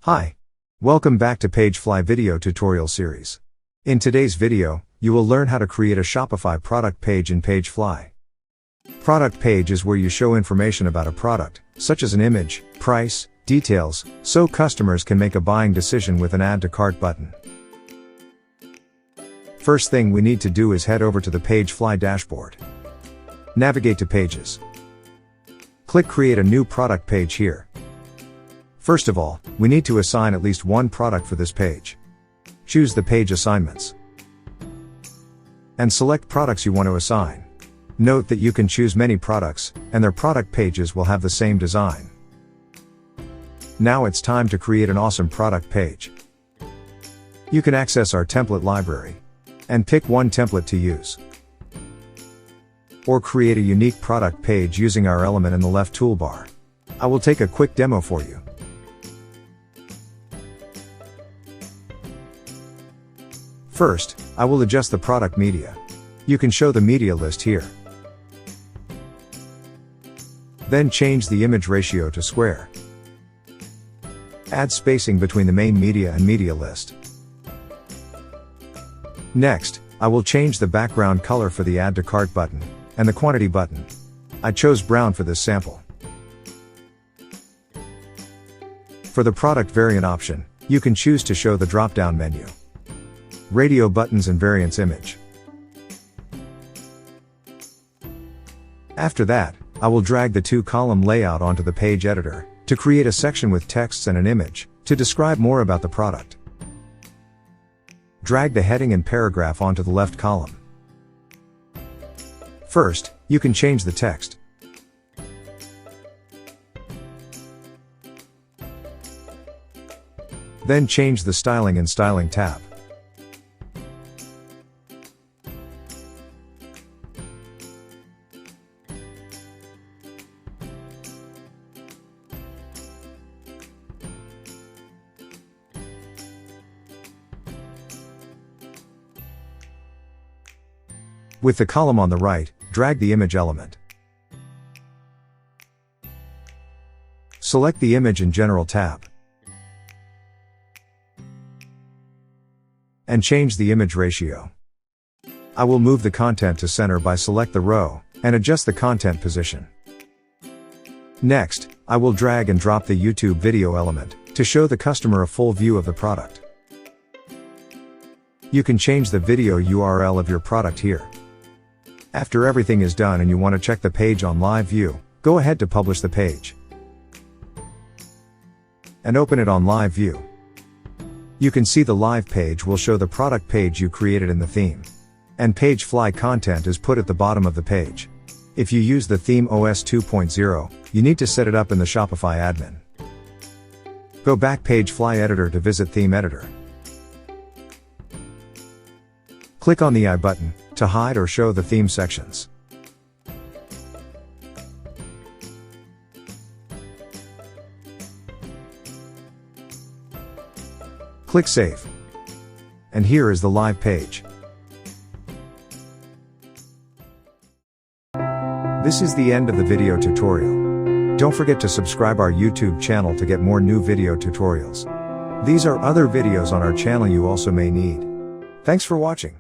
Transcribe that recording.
Hi. Welcome back to PageFly video tutorial series. In today's video, you will learn how to create a Shopify product page in PageFly. Product page is where you show information about a product, such as an image, price, details, so customers can make a buying decision with an Add to Cart button. First thing we need to do is head over to the PageFly dashboard. Navigate to Pages. Click Create a new product page here. First of all, we need to assign at least one product for this page. Choose the page assignments. And select products you want to assign. Note that you can choose many products, and their product pages will have the same design. Now it's time to create an awesome product page. You can access our template library and pick one template to use. Or create a unique product page using our element in the left toolbar. I will take a quick demo for you. First, I will adjust the product media. You can show the media list here. Then change the image ratio to square. Add spacing between the main media and media list. Next, I will change the background color for the Add to Cart button and the Quantity button. I chose brown for this sample. For the product variant option, you can choose to show the drop-down menu, radio buttons and variants image. After that, I will drag the two-column layout onto the page editor to create a section with texts and an image to describe more about the product. Drag the heading and paragraph onto the left column. First, you can change the text. Then change the styling in Styling tab. With the column on the right, drag the image element. Select the Image in General tab. And change the image ratio. I will move the content to center by select the row, and adjust the content position. Next, I will drag and drop the YouTube video element, to show the customer a full view of the product. You can change the video URL of your product here. After everything is done and you want to check the page on live view, go ahead to publish the page. And open it on live view. You can see the live page will show the product page you created in the theme. And PageFly content is put at the bottom of the page. If you use the theme OS 2.0, you need to set it up in the Shopify admin. Go back PageFly editor to visit theme editor. Click on the I button to hide or show the theme sections. Click Save. And here is the live page. This is the end of the video tutorial. Don't forget to subscribe our YouTube channel to get more new video tutorials. These are other videos on our channel you also may need. Thanks for watching.